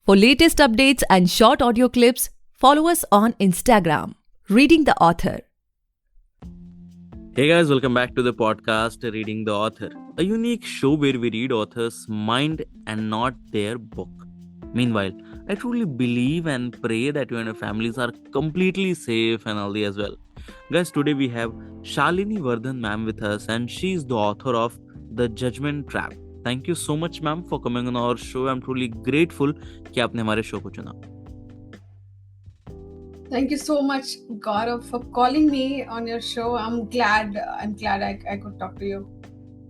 For latest updates and short audio clips, follow us on Instagram, Reading the Author. Hey guys, welcome back to the podcast Reading the Author, a unique show where we read authors' mind and not their book. Meanwhile, I truly believe and pray that you and your families are completely safe and healthy as well. Guys, today we have Shalini Vardhan ma'am with us, and she is the author of The Judgment Trap. Thank you so much ma'am for coming on our show. I'm truly grateful कि आपने हमारे show को चुना. Thank you so much, Gaurav, for calling me on your show. I'm glad I could talk to you.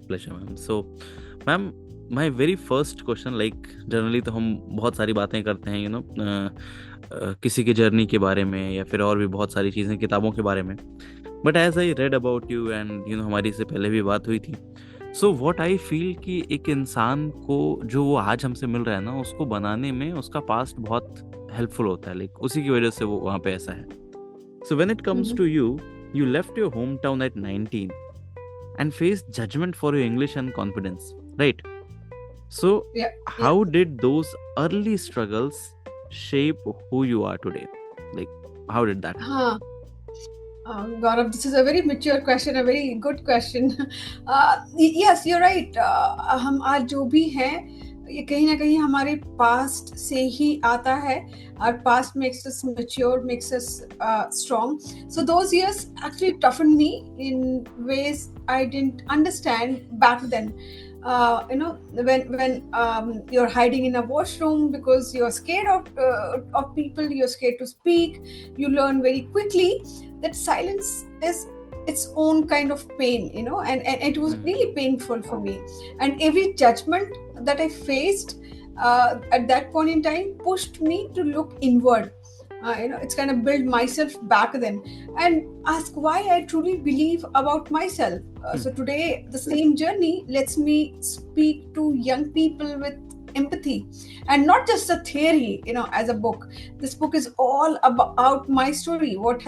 Pleasure ma'am. So ma'am, my very first question, like generally तो हम बहुत सारी बातें करते हैं किसी के जर्नी के बारे में या फिर और भी बहुत सारी चीज़ें किताबों के बारे में. But as I read about you and हमारी इससे पहले भी बात हुई थी. सो व्हाट आई फील कि एक इंसान को जो वो आज हमसे मिल रहा है ना, उसको बनाने में उसका पास्ट बहुत हेल्पफुल होता है. लाइक उसी की वजह से वो वहाँ पे ऐसा है. So when it comes to you left your home town at 19 and faced judgment for your English and confidence, right? So how did those early struggles shape who you are today? Like, how did that happen? Gaurav, this is a very mature question, a very good question. Yes, you're right. हम आज जो भी हैं, ये कहीं ना कहीं हमारे पास्ट से ही आता है. Our past makes us mature, makes us strong. So those years actually toughened me in ways I didn't understand back then. When you're hiding in a washroom because you're scared of people, you're scared to speak, you learn very quickly that silence is its own kind of pain, and it was really painful for me. And every judgment that I faced at that point in time pushed me to look inward. It's kind of build myself back then and ask why I truly believe about myself. So today, the same journey lets me speak to young people with empathy and not just a theory, as a book. This book is all about my story, what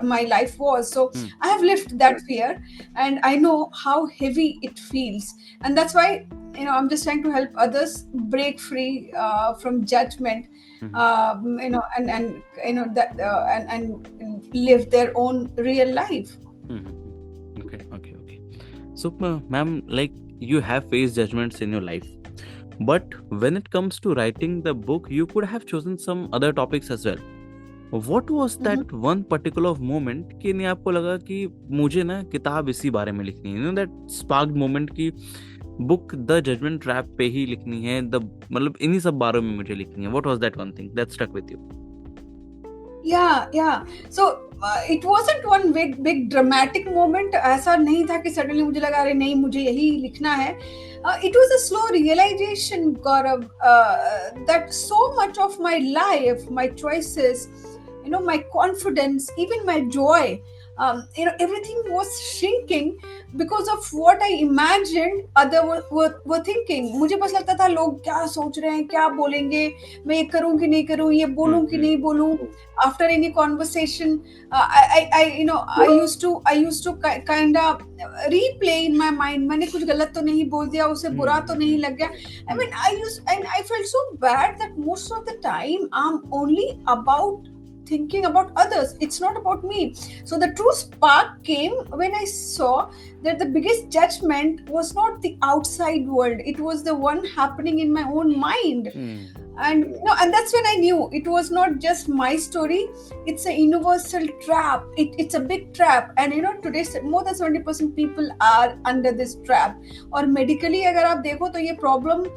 my life was. So I have lived that fear and I know how heavy it feels. And that's why, I'm just trying to help others break free from judgment, and live their own real life. Okay. So ma'am, like you have faced judgments in your life, but when it comes to writing the book, you could have chosen some other topics as well. What was that one particular moment कि नहीं आपको लगा कि मुझे ना किताब इसी बारे में लिखनी है, that sparked moment कि बुक द जजमेंट ट्रैप पे ही लिखनी है, मतलब इन्हीं सब बारों में मुझे लिखनी है? What was that one thing that stuck with you? Yeah. So it wasn't one big dramatic moment. ऐसा नहीं था कि suddenly मुझे लगा अरे नहीं मुझे यही लिखना है. It was a slow realization, Gaurav, that so much of my life, my choices, my confidence, even my joy, everything was shrinking because of what I imagined others were thinking. मुझे बस लगता था लोग क्या सोच रहे हैं, क्या बोलेंगे, मैं ये करूं कि नहीं करूं, ये बोलूं कि नहीं बोलूं. After any conversation, I used to kind of replay in my mind. मैंने कुछ गलत तो नहीं बोल दिया, उसे बुरा तो नहीं लग गया. I felt so bad that most of the time I'm only about thinking about others. It's not about me. So the true spark came when I saw that the biggest judgment was not the outside world. It was the one happening in my own mind. And that's when I knew it was not just my story. It's a universal trap. It's a big trap. And today more than 70% people are under this trap. और medically अगर आप देखो तो ये problem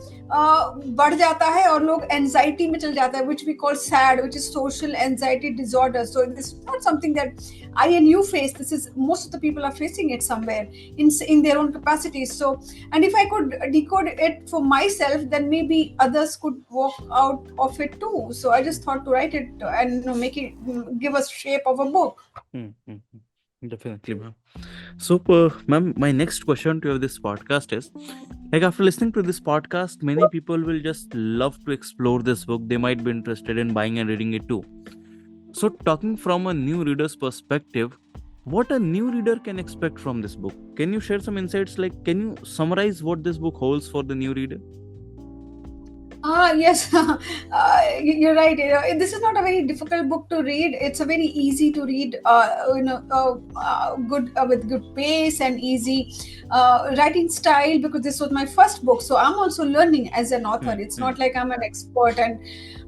बढ़ जाता है और लोग anxiety में चल जाता है, which we call SAD, which is social anxiety disorder. So this is not something that I and you face. This is most of the people are facing it somewhere in their own capacities. So, and if I could decode it for myself, then maybe others could walk out of it too. So I just thought to write it and make it give us shape of a book. Definitely, ma'am. So, ma'am, my next question to this podcast is, like, after listening to this podcast, many people will just love to explore this book. They might be interested in buying and reading it too. So, talking from a new reader's perspective, what a new reader can expect from this book? Can you share some insights? Like, can you summarize what this book holds for the new reader? Yes, you're right. This is not a very difficult book to read. It's a very easy to read, good with good pace and easy writing style. Because this was my first book, so I'm also learning as an author. It's not like I'm an expert, and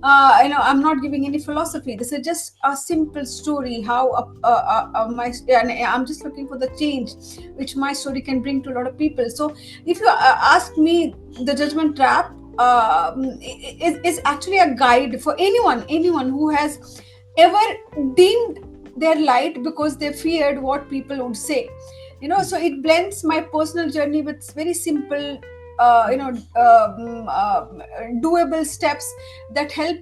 I'm not giving any philosophy. This is just a simple story. How and I'm just looking for the change which my story can bring to a lot of people. So, if you ask me, The Judgment Trap is actually a guide for anyone who has ever dimmed their light because they feared what people would say. So it blends my personal journey with very simple doable steps that help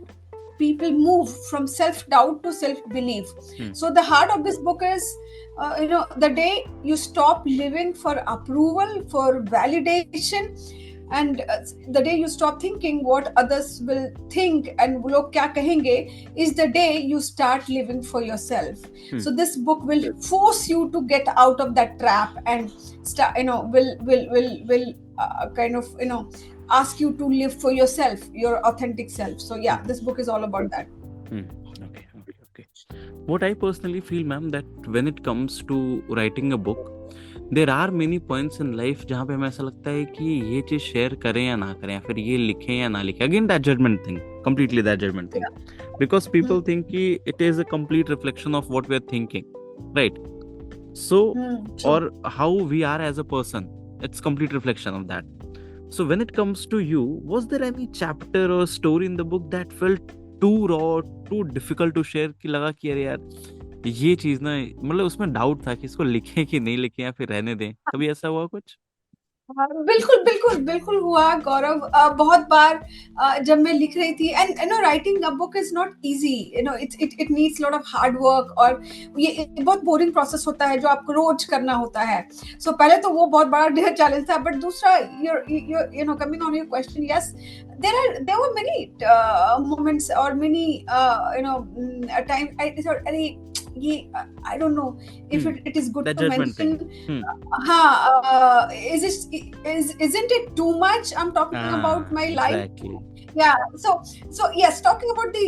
people move from self-doubt to self-belief. So the heart of this book is the day you stop living for approval, for validation, and the day you stop thinking what others will think and log kya kahenge, is the day you start living for yourself. So this book will force you to get out of that trap and start, will kind of ask you to live for yourself, your authentic self. So yeah, this book is all about that. Okay. What I personally feel, ma'am, that when it comes to writing a book, there are many points in life जहाँ पे हमें ऐसा लगता है कि ये चीज share करें या ना करें, या फिर ये लिखें या ना लिखें. Again, that judgment thing, completely that judgment thing, because people think कि it is a complete reflection of what we are thinking, right? So, or how we are as a person, it's complete reflection of that. So when it comes to you, was there any chapter or story in the book that felt too raw, too difficult to share, कि लगा कि अरे यार ये चीज ना, मतलब उसमें डाउट था कि इसको लिखें कि नहीं लिखें या फिर रहने दें? कभी ऐसा हुआ कुछ? बिल्कुल हुआ गौरव. बहुत बार जब मैं लिख रही थी, and writing a book is not easy. It needs lot of hard work, और ये बहुत बोरिंग प्रोसेस होता है जो आपको रोज करना होता है. सो पहले तो वो बहुत बड़ा चैलेंज था. बट दूसरा, coming on your question, yes, there were many moments or many time. I don't know if it is good to mention. Isn't it too much? I'm talking about my life. Exactly. Yeah. So yes, talking about the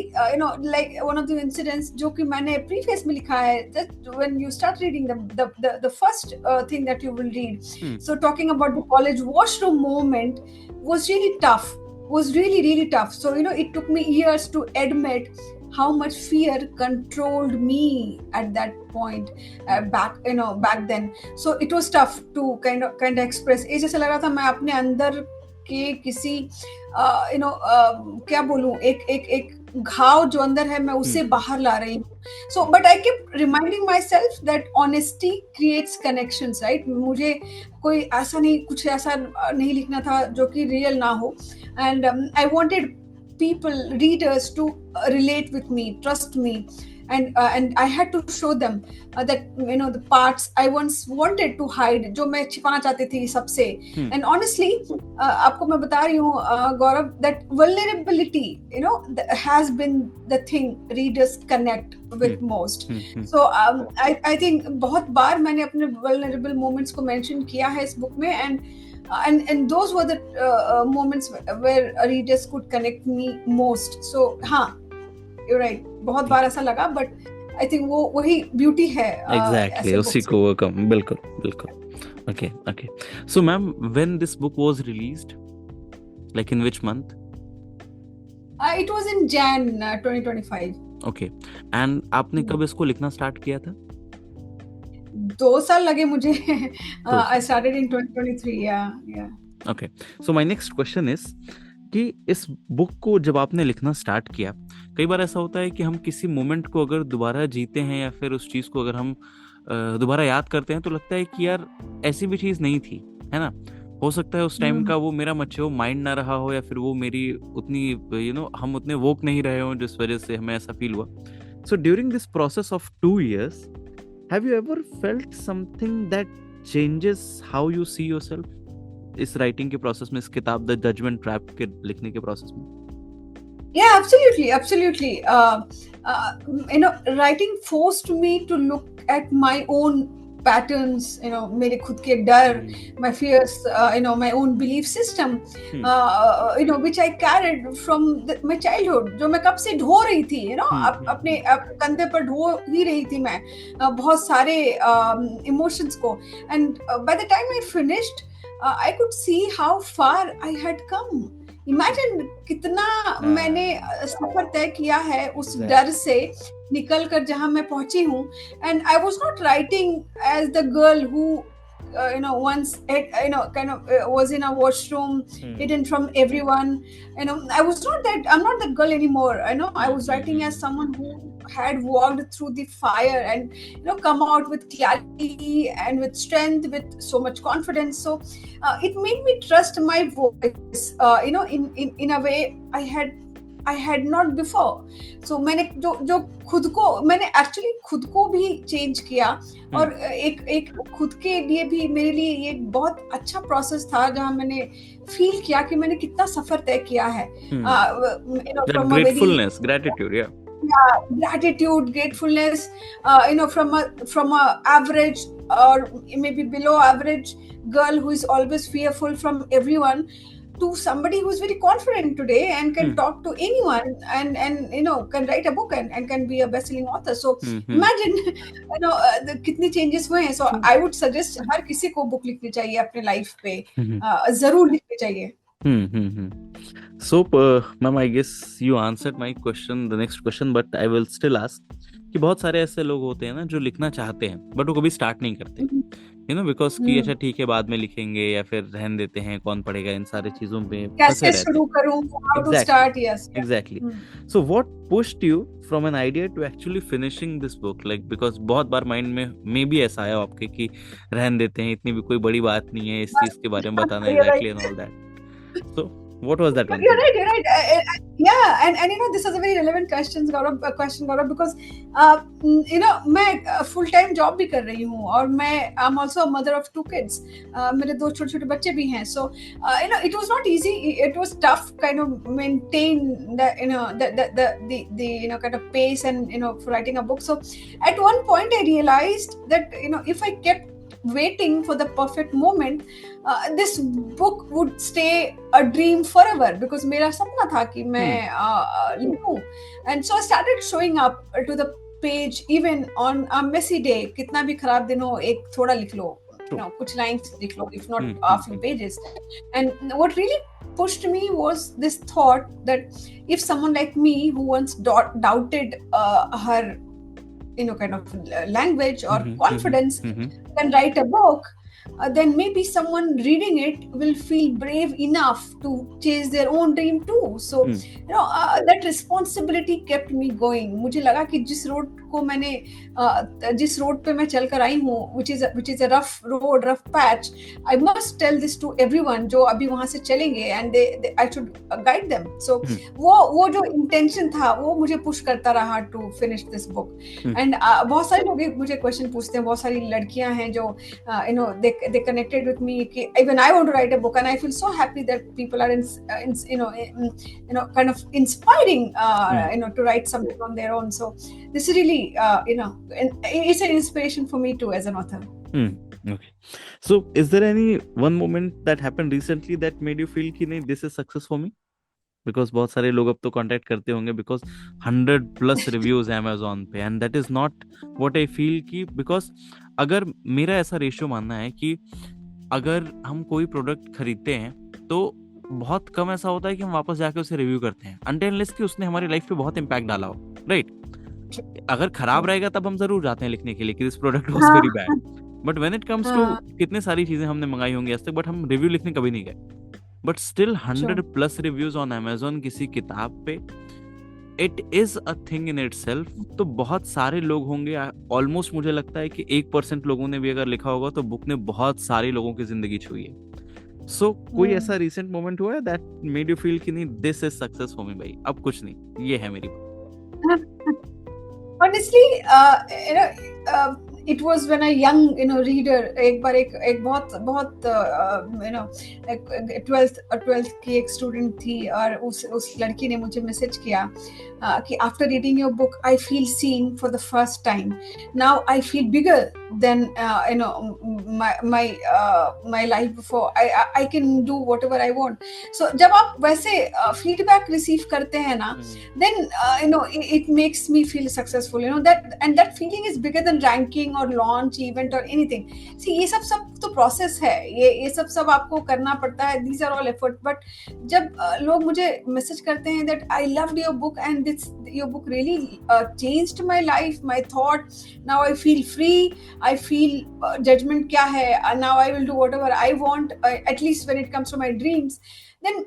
like one of the incidents जो कि मैंने preface में लिखा है, that when you start reading the first thing that you will read. So talking about the college washroom moment was really tough. Was really tough. So it took me years to admit how much fear controlled me at that point, back then. So it was tough to kind of express. ऐसे लग रहा था मैं अपने अंदर के किसी क्या बोलूं, एक घाव जो अंदर है, मैं उसे बाहर ला रही हूँ. So but I kept reminding myself that honesty creates connections, right? मुझे कोई ऐसा नहीं, कुछ ऐसा नहीं लिखना था जो कि रियल ना हो. And I wanted people, readers, to relate with me, trust me, and I had to show them that the parts I once wanted to hide, जो मैं छिपाना चाहती थी सबसे. And honestly, आपको मैं बता रही हूँ गौरव, that vulnerability has been the thing readers connect with most. So I think बहुत बार मैंने अपने vulnerable moments को mention किया है इस book में, and those were the moments where readers could connect me most. So हाँ, you're right, बहुत बार ऐसा लगा, but I think वो वही beauty है. Exactly, उसी को वो कम. बिल्कुल. Okay. So ma'am, when this book was released, like in which month? It was in Jan 2025. Okay. And आपने कब इसको लिखना स्टार्ट किया था? 2 साल लगे मुझे. I started in 2023. Yeah. Okay. So my next question is कि इस बुक को जब आपने लिखना स्टार्ट किया, कई बार ऐसा होता है कि हम किसी मोमेंट को अगर दोबारा जीते हैं, या फिर उस चीज को अगर हम दोबारा याद करते हैं, तो लगता है कि यार ऐसी भी चीज नहीं थी, है ना? हो सकता है उस टाइम का वो मेरा मैच्योर माइंड ना रहा हो, या फिर वो मेरी उतनी हम उतने वोक नहीं रहे हो, जिस वजह से हमें ऐसा फील हुआ. So during this process of 2 years, have you ever felt something that changes how you see yourself? इस राइटिंग के प्रोसेस में, इस किताब द जजमेंट ट्रैप के लिखने के प्रोसेस में? Yeah, absolutely. Writing forced me to look at my own patterns, मेरे खुद के डर, my fears, my own belief system, which I carried from my childhood, जो मैं कब से ढो रही थी, अपने कंधे पर ढो ही रही थी मैं बहुत सारे emotions को. And by the time I finished, I could see how far I had come. Imagine कितना मैंने सफर तय किया है उस डर से निकल कर जहां मैं पहुंची हूँ. And I was not writing as the girl who once was in a washroom, hidden from everyone. I was not that. I'm not that girl anymore. I was writing as someone who had walked through the fire and come out with clarity and with strength, with so much confidence. So it made me trust my voice. In a way I had not before. So मैंने जो खुद को मैंने actually खुद को भी change किया और एक खुद के लिए भी मेरे लिए ये बहुत अच्छा प्रोसेस था जहाँ मैंने फील किया कि मैंने कितना सफर तय किया है. Gratefulness, gratitude, gratitude, gratefulness, from a average or maybe below average girl who is always fearful from everyone to somebody who is very confident today and can talk to anyone and can write a book and can be a best-selling author. So imagine कितनी changes हुए हैं. So I would suggest हर किसी को book लिखनी चाहिए अपने life पे, जरूर लिखनी चाहिए. So ma'am, I guess you answered my question, the next question, but I will still ask कि बहुत सारे ऐसे लोग होते हैं ना जो लिखना चाहते हैं बट वो कभी स्टार्ट नहीं करते, बिकॉज कि अच्छा ठीक है बाद में लिखेंगे या फिर रहन देते हैं, कौन पढ़ेगा इन सारे चीजों पे, कैसे शुरू करूं, how to start. Yes, exactly. So what pushed you from an idea to actually finishing this book? Like because बहुत बार माइंड में मे भी ऐसा आया आपके कि रहन देते हैं, इतनी भी कोई बड़ी बात नहीं है इस चीज के बारे में बताना, exactly and all that. So what was that one? You're right. Yeah, and this is a very relevant question, Gaurav, because मैं full time job भी कर रही हूँ और I'm also a mother of 2 kids. मेरे 2 छोटे-छोटे बच्चे भी हैं. So it was not easy. It was tough kind of maintain the kind of pace and for writing a book. So at one point I realized that if I kept waiting for the perfect moment, this book would stay a dream forever because मेरा सपना था कि मैं लिखूं. And so I started showing up to the page even on a messy day. कितना भी खराब दिन हो, एक थोड़ा लिख लो, कुछ lines लिख लो, if not a few pages. And what really pushed me was this thought that if someone like me who once doubted her kind of language or confidence can write a book, then maybe someone reading it will feel brave enough to chase their own dream too. So that responsibility kept me going. मुझे लगा कि जिस road पे मैं चल कर आई हूँ, which is a rough road, rough patch, I must tell this to everyone जो अभी वहाँ से चलेंगे, and I should guide them. So वो जो intention था वो मुझे push करता रहा to finish this book. And बहुत सारे लोग मुझे question पूछते हैं, बहुत सारी लड़कियां हैं जो they connected with me कि even I want to write a book, and I feel so happy that people are kind of inspiring to write something on their own. So this is really it's an inspiration for me too as an author. Okay. So is there any one moment that happened recently that made you feel कि नहीं this is success for me? Because बहुत सारे लोग अब तो contact करते होंगे because 100+ reviews है Amazon पे, and that is not what I feel कि because अगर मेरा ऐसा रेशियो मानना है कि अगर हम कोई प्रोडक्ट खरीदते हैं तो बहुत कम ऐसा होता है कि हम वापस जाके उसे रिव्यू करते हैं until unless कि उसने हमारी लाइफ पे बहुत इम्पैक्ट डाला हो, राइट? अगर खराब रहेगा तब हम जरूर जाते हैं लिखने के लिए कि this product was very bad, but when it comes to कितने सारी चीजें हमने मंगाई होंगी आज तक बट हम रिव्यू लिखने कभी नहीं गए, but still 100+ reviews on Amazon किसी किताब पे, it is a thing in itself. तो बहुत सारे लोग होंगे, ऑलमोस्ट मुझे लगता है कि 1% लोगों ने भी अगर लिखा होगा तो बुक ने बहुत सारे लोगों की जिंदगी छुई है. सो कोई ऐसा रिसेंट मोमेंट हुआ है दैट मेड यू फील कि नहीं this is success for me, भाई अब कुछ नहीं, ये है मेरी. Honestly, it was when a young reader, एक बार एक बहुत 12th की एक स्टूडेंट थी और उस लड़की ने मुझे मैसेज किया कि after reading your book I feel seen for the first time. Now I feel bigger than my life before. I can do whatever I want. So जब आप वैसे feedback receive करते हैं ना, then it makes me feel successful, that feeling is bigger than ranking or launch event or anything. See, ये सब तो process है, ये सब आपको करना पड़ता है. These are all effort. But जब लोग मुझे मैसेज करते हैं that I loved your book and your book really changed my life, my thought, now I feel free, I feel judgment क्या है, now I will do whatever I want, at least when it comes to my dreams, then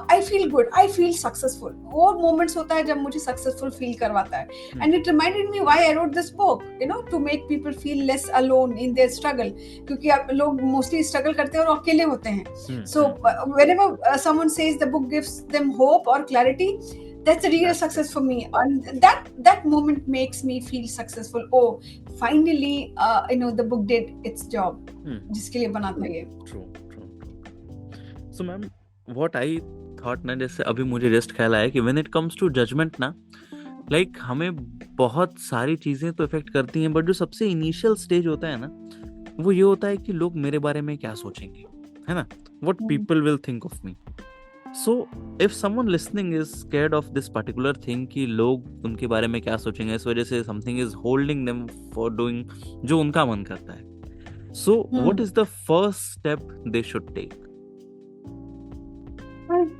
I feel good, I feel successful. वो moments होता है जब मुझे successful feel करवाता है. And it reminded me why I wrote this book, to make people feel less alone in their struggle. क्योंकि आप लोग mostly struggle करते हैं और अकेले होते हैं. So whenever someone says the book gives them hope or clarity, that's a real success for me, and that moment makes me feel successful. Oh, finally the book did its job, जिसके लिए बना था ये. True. So ma'am, what I thought ना, जैसे अभी मुझे just ख्याल आया कि when it comes to judgment ना, like हमें बहुत सारी चीजें तो इफेक्ट करती हैं, बट जो सबसे इनिशियल स्टेज होता है ना, वो ये होता है कि लोग मेरे बारे में क्या सोचेंगे, है ना, what people will think of me. So if someone listening is scared of this particular thing कि लोग उनके बारे में क्या सोचेंगे, इस वजह से something is holding them for doing जो उनका मन करता है, so what is the first step they should take?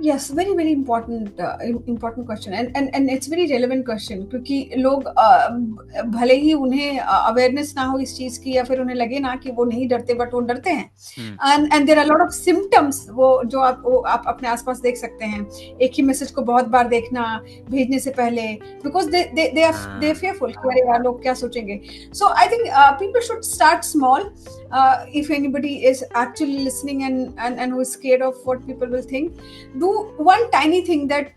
Yes, very very important question, and it's very relevant question, क्योंकि लोग भले ही उन्हें अवेयरनेस ना हो इस चीज की, या फिर उन्हें लगे ना कि वो नहीं डरते, बट वो डरते हैं. and there are a lot of symptoms वो जो आप अपने आसपास देख सकते हैं. एक ही मैसेज को बहुत बार देखना भेजने से पहले, because they are fearful कि अरे यार लोग क्या सोचेंगे. So I think people should start small. If anybody is actually listening and who is scared of what people will think, do one tiny thing that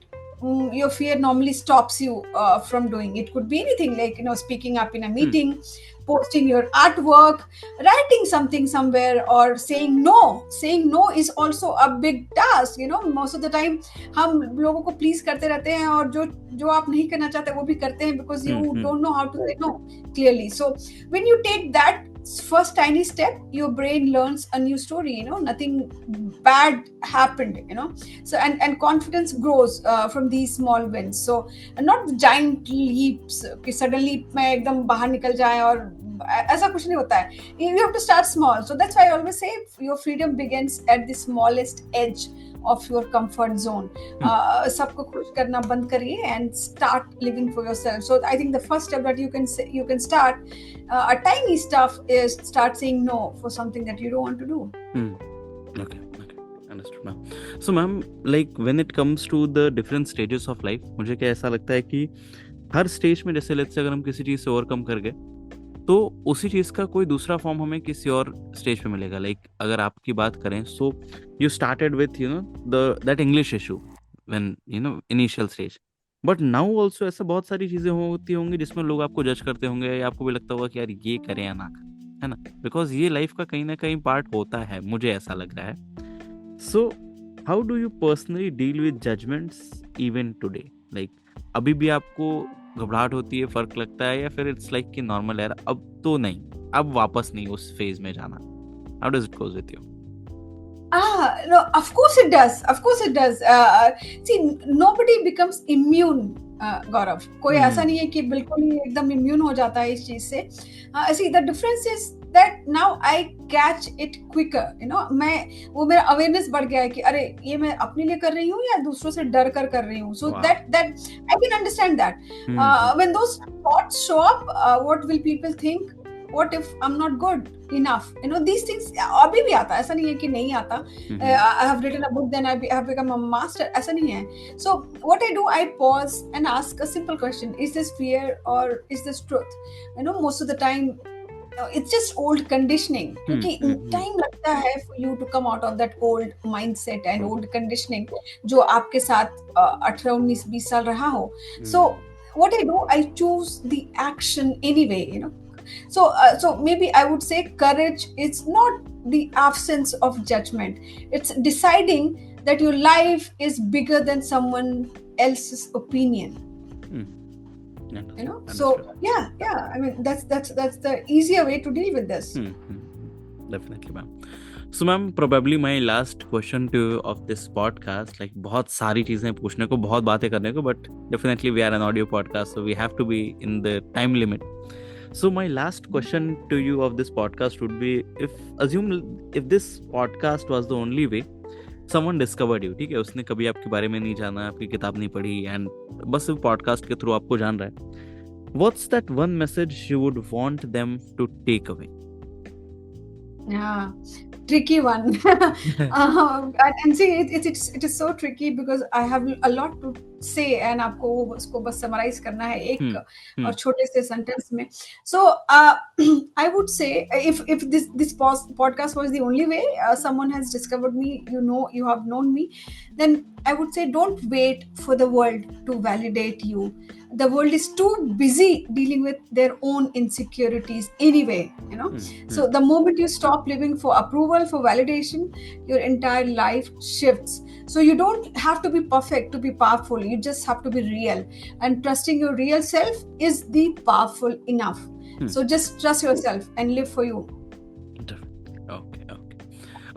your fear normally stops you from doing. It could be anything, like speaking up in a meeting, posting your artwork, writing something somewhere, or saying no. Saying no is also a big task. Most of the time हम लोगों को please करते रहते हैं, और जो आप नहीं करना चाहते वो भी करते हैं, because you don't know how to say no clearly. So when you take that first tiny step, your brain learns a new story. Nothing bad happened. So and confidence grows from these small wins. So not the giant leaps कि suddenly मैं एकदम बाहर निकल जाए, और ऐसा कुछ नहीं होता है. You have to start small. So that's why I always say your freedom begins at the smallest edge of your comfort zone. सबको खुश करना बंद करिए and start living for yourself. So I think the first step that you can start a tiny stuff is start saying no for something that you don't want to do. Okay, understood ma'am. So ma'am, like when it comes to the different stages of life, मुझे क्या ऐसा लगता है कि हर stage में, जैसे let's say अगर हम किसी चीज से ओवरकम कर गए, तो उसी चीज का कोई दूसरा फॉर्म हमें किसी और स्टेज पे मिलेगा. लाइक अगर आपकी बात करें, so you started with that English issue when initial stage, but now also ऐसा बहुत सारी चीजें होती होंगी जिसमें लोग आपको जज करते होंगे, या आपको भी लगता होगा कि यार ये करें या ना करें, है ना, बिकॉज ये लाइफ का कहीं ना कहीं पार्ट होता है, मुझे ऐसा लग रहा है. So how do you personally deal with judgements even today? Like अभी भी आपको घबराहट होती है, फर्क लगता है, या फिर इट्स लाइक कि नॉर्मल है, अब तो नहीं, अब वापस नहीं उस फेज में जाना? How does it goes with you? No, of course it does. See, nobody becomes immune, Gaurav. कोई ऐसा नहीं है कि बिल्कुल ही एकदम इम्यून हो जाता है इस चीज से. See, the difference is that now I catch it quicker. वो मेरा अवेयरनेस बढ़ गया है कि अरे ये मैं अपने लिए कर रही हूँ या दूसरों से डर कर रही हूँ. So that I can understand that. When those thoughts show up, what will people think? What if I'm not good enough? These things अभी भी आता है, ऐसा नहीं है कि नहीं आता. I have written a book, then I have become a master, ऐसा नहीं है. So what I do, I pause and ask a simple question: is this fear or is this truth? Most of the time it's just old conditioning. क्योंकि time लगता है for you to come out of that old mindset and old conditioning जो आपके साथ 18, 19, 20 साल रहा हो. So what I do, I choose the action anyway. So maybe I would say courage is not the absence of judgment. It's deciding that your life is bigger than someone else's opinion. So yeah, I mean that's the easier way to deal with this. Definitely, ma'am. So ma'am, probably my last question to you of this podcast, like बहुत सारी चीजें पूछने को, बहुत बातें करने को, but definitely we are an audio podcast, so we have to be in the time limit. So my last question to you of this podcast would be, if this podcast was the only way someone discovered you, ठीक है, उसने कभी आपके बारे में नहीं जाना, आपकी किताब नहीं पढ़ी, and बस पॉडकास्ट के थ्रू आपको जान रहा है, what's that one message you would want them to take away? Yeah, tricky one. And see, it is so tricky because I have a lot to say and आपको उसको बस summarize करना है एक और छोटे से sentence में. So I would say if this podcast was the only way someone has discovered me, you have known me, then I would say don't wait for the world to validate you. The world is too busy dealing with their own insecurities anyway, So the moment you stop living for approval, for validation, your entire life shifts. So you don't have to be perfect to be powerful. You just have to be real. And trusting your real self is the powerful enough. So just trust yourself and live for you.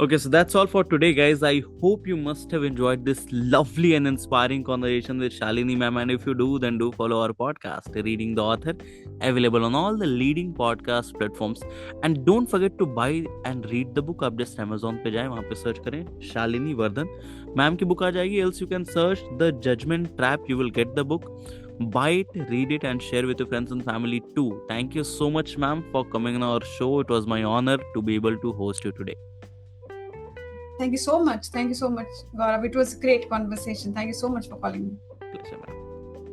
Okay, so that's all for today, guys. I hope you must have enjoyed this lovely and inspiring conversation with Shalini ma'am. And if you do, then do follow our podcast, Reading the Author, available on all the leading podcast platforms. And don't forget to buy and read the book. आप just Amazon पे जाएं, वहाँ पे search करें Shalini Vardhan ma'am की book आ जाएगी. Else you can search The Judgment Trap. You will get the book. Buy it, read it, and share with your friends and family too. Thank you so much, ma'am, for coming on our show. It was my honor to be able to host you today. Thank you so much, Gaurav. It was a great conversation. Thank you so much for calling me. Pleasure, ma'am.